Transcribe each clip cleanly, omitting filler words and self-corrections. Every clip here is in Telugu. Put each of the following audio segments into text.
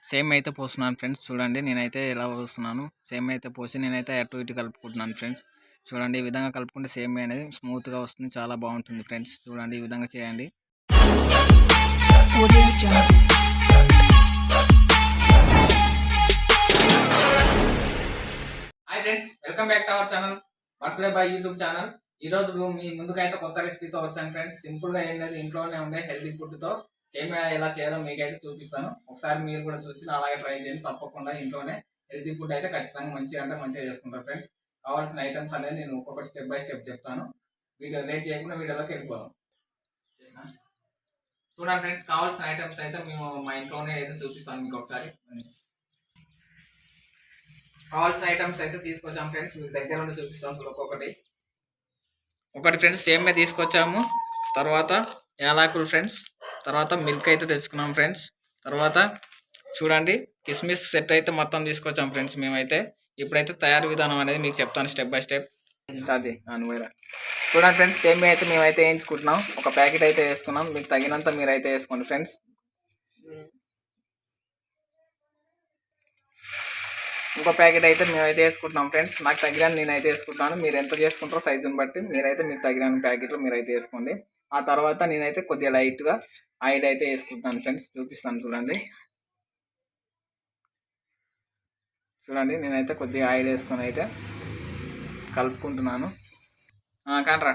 సేమ్ అయితే పోస్తున్నాను ఫ్రెండ్స్. చూడండి నేనైతే ఎలా పోస్తున్నాను. సేమ్ అయితే పోసి నేనైతే అటు ఇటు కలుపుకుంటున్నాను ఫ్రెండ్స్. చూడండి ఈ విధంగా కలుపుకుంటే సేమ్ అనేది స్మూత్గా వస్తుంది, చాలా బాగుంటుంది ఫ్రెండ్స్. చూడండి ఈ విధంగా చేయండి. Hi friends, welcome back to our channel birthday by YouTube channel. ఈ రోజు మీ ముందుకైతే కొత్త రెసిపీతో వచ్చాను ఫ్రెండ్స్. సింపుల్ గా ఏం లేదు, ఇంట్లోనే ఉండే హెల్దీ ఫుడ్ తో సేమియా ఎలా చేయాలో మీకైతే చూపిస్తాను. ఒకసారి మీరు కూడా చూసి అలాగే ట్రై చేయండి. తప్పకుండా ఇంట్లోనే హెల్దీ ఫుడ్ అయితే ఖచ్చితంగా మంచిగా చేసుకుంటారు ఫ్రెండ్స్. కావాల్సిన ఐటమ్స్ అనేది నేను ఒక్కొక్కటి స్టెప్ బై స్టెప్ చెప్తాను. వీడియో లేట్ చేయకుండా వీడియోలోకి వెళ్ళిపోదాం. చూడండి ఫ్రెండ్స్, కావాల్సిన ఐటమ్స్ అయితే మేము మా ఇంట్లోనే అయితే చూపిస్తాను మీకు ఒకసారి. కావాల్సిన ఐటమ్స్ అయితే తీసుకొచ్చాము ఫ్రెండ్స్, మీకు దగ్గర ఉండి చూపిస్తాము ఒకటి ఫ్రెండ్స్ సేమియా తీసుకొచ్చాము. తర్వాత యాలకులు ఫ్రెండ్స్. తర్వాత మిల్క్ అయితే తెచ్చుకున్నాం ఫ్రెండ్స్. తర్వాత చూడండి కిస్మిస్ సెట్ అయితే మొత్తం తీసుకొచ్చాం ఫ్రెండ్స్ మేమైతే. ఇప్పుడైతే తయారీ విధానం అనేది మీకు చెప్తాను స్టెప్ బై స్టెప్. అది చూడండి ఫ్రెండ్స్, సేమియా అయితే మేమైతే వేయించుకుంటున్నాం. ఒక ప్యాకెట్ అయితే వేసుకున్నాం, మీకు తగినంత మీరు అయితే వేసుకోండి ఫ్రెండ్స్. ఇంకో ప్యాకెట్ అయితే మేమైతే వేసుకుంటున్నాం ఫ్రెండ్స్. నాకు తగిన నేనైతే వేసుకుంటాను. మీరు ఎంత చేసుకుంటారో సైజుని బట్టి మీరైతే మీకు తగిన ప్యాకెట్లు మీరైతే వేసుకోండి. ఆ తర్వాత నేనైతే కొద్దిగా లైట్గా ఆయిల్ అయితే వేసుకుంటాను ఫ్రెండ్స్. చూపిస్తాను చూడండి. నేనైతే కొద్దిగా ఆయిల్ వేసుకొని అయితే కలుపుకుంటున్నాను. కాంట్రా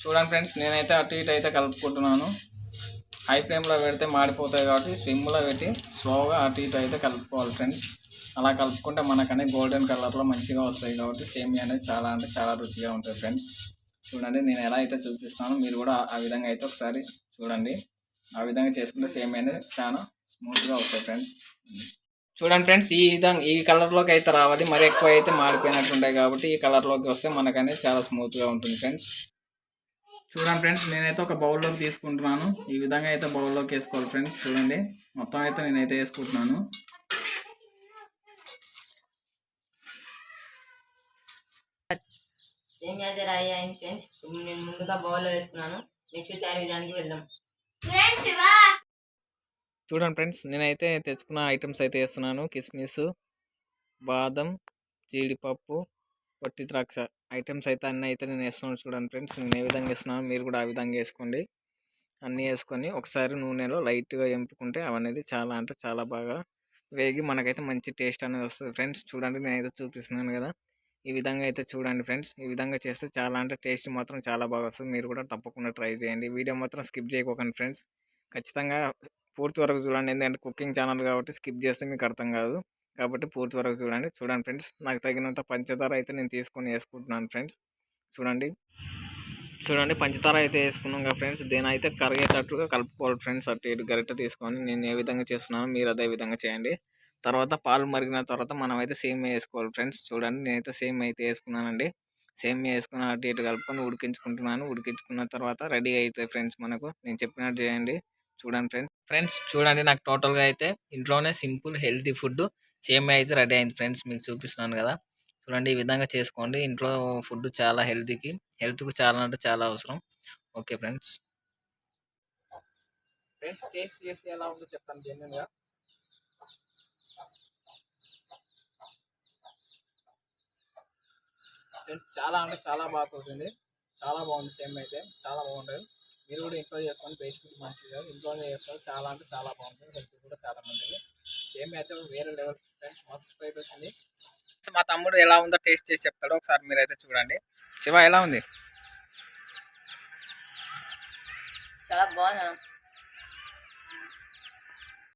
చూడండి ఫ్రెండ్స్, నేనైతే అటు ఇటు అయితే కలుపుకుంటున్నాను. హై ఫ్లేమ్లో పెడితే మాడిపోతాయి కాబట్టి స్లిమ్లో పెట్టి స్లోగా అటు ఇటు అయితే కలుపుకోవాలి ఫ్రెండ్స్. అలా కలుపుకుంటే మనకనే గోల్డెన్ కలర్లో మంచిగా వస్తాయి కాబట్టి సేమియా అనేది చాలా అంటే చాలా రుచిగా ఉంటుంది ఫ్రెండ్స్. చూడండి నేను ఎలా అయితే చూపిస్తానో మీరు కూడా ఆ విధంగా అయితే ఒకసారి చూడండి. ఆ విధంగా చేసుకుంటే సేమియా అనేది చాలా స్మూత్గా వస్తాయి ఫ్రెండ్స్. చూడండి ఫ్రెండ్స్, ఈ కలర్లోకి అయితే రావాలి. మరి ఎక్కువ అయితే మాడిపోయినట్టు ఉంటాయి కాబట్టి ఈ కలర్లోకి వస్తే మనకనేది చాలా స్మూత్గా ఉంటుంది ఫ్రెండ్స్. చూడండి ఫ్రెండ్స్, నేనైతే ఒక బౌల్లోకి తీసుకుంటున్నాను. ఈ విధంగా అయితే బౌల్లోకి వేసుకోవాలి ఫ్రెండ్స్. చూడండి మొత్తం అయితే నేనైతే వేసుకుంటున్నాను. సేమియా అయితే రెడీ అయింది ఫ్రెండ్స్. నేను ముందుగా బౌల్లో వేసుకున్నాను. నెక్స్ట్ తయారీ విధానానికి వెళ్దాం. చూడండి ఫ్రెండ్స్, నేనైతే తెచ్చుకున్న ఐటమ్స్ అయితే వేస్తున్నాను. కిస్మిస్, బాదం, జీడిపప్పు, వట్టి ద్రాక్ష ఐటమ్స్ అయితే అన్నీ అయితే నేను వేస్తున్నాను. చూడండి ఫ్రెండ్స్, నేను ఏ విధంగా వేస్తున్నాను మీరు కూడా ఆ విధంగా వేసుకోండి. అన్నీ వేసుకొని ఒకసారి నూనెలో లైట్గా ఎంపుకుంటే అవనేది చాలా అంటే చాలా బాగా వేగి మనకైతే మంచి టేస్ట్ అనేది వస్తుంది ఫ్రెండ్స్. చూడండి నేనైతే చూపిస్తున్నాను కదా, ఈ విధంగా అయితే చూడండి ఫ్రెండ్స్. ఈ విధంగా చేస్తే చాలా అంటే టేస్ట్ మాత్రం చాలా బాగా వస్తుంది. మీరు కూడా తప్పకుండా ట్రై చేయండి. వీడియో మాత్రం స్కిప్ చేయకండి ఫ్రెండ్స్. ఖచ్చితంగా పూర్తి వరకు చూడండి. ఎందుకంటే కుకింగ్ ఛానల్ కాబట్టి స్కిప్ చేస్తే మీకు అర్థం కాదు. కాబట్టి పూర్తి వరకు చూడండి ఫ్రెండ్స్. నాకు తగినంత పంచదార అయితే నేను తీసుకొని వేసుకుంటున్నాను ఫ్రెండ్స్. చూడండి పంచదార అయితే వేసుకున్నాం కదా ఫ్రెండ్స్. దీని అయితే కరిగేటట్టుగా కలుపుకోవాలి ఫ్రెండ్స్. అటు ఇటు గరిట తీసుకొని నేను ఏ విధంగా చేస్తున్నానో మీరు అదే విధంగా చేయండి. తర్వాత పాలు మరిగిన తర్వాత మనం అయితే సేమియా వేసుకోవాలి ఫ్రెండ్స్. చూడండి నేనైతే సేమియా అయితే వేసుకున్నానండి. సేమియా వేసుకుని అటు ఇటు కలుపుకొని ఉడికించుకుంటున్నాను. ఉడికించుకున్న తర్వాత రెడీ అవుతాయి ఫ్రెండ్స్ మనకు. నేను చెప్పినట్టు చేయండి. చూడండి ఫ్రెండ్స్ చూడండి, నాకు టోటల్గా అయితే ఇంట్లోనే సింపుల్ హెల్తీ ఫుడ్ సేమియా అయితే రెడీ అయింది ఫ్రెండ్స్. మీకు చూపిస్తున్నాను కదా, చూడండి ఈ విధంగా చేసుకోండి. ఇంట్లో ఫుడ్ చాలా హెల్త్కు చాలా అంటే చాలా అవసరం. ఓకే ఫ్రెండ్స్ టేస్ట్ చేసి ఎలా ఉందో చెప్తాను జెన్యున్గా. చాలా అంటే చాలా బాగా అవుతుంది. చాలా బాగుంది. సేమ్ అయితే చాలా బాగుంటుంది. మీరు కూడా ఇంట్లో చేసుకొని బయట ఫుడ్ మంచిగా ఇంట్లోనే చేసుకొని చాలా అంటే చాలా బాగుంటుంది. హెల్త్ కూడా చాలా మంచిది. సేమ్ అయితే వేరే లెవెల్ ఫ్రెండ్స్. మస్తు టైప్ వచ్చింది. మా తమ్ముడు ఎలా ఉందో టేస్ట్ చేసి చెప్తాడు. ఒకసారి మీరైతే చూడండి. శివ ఎలా ఉంది? చాలా బాగుంది.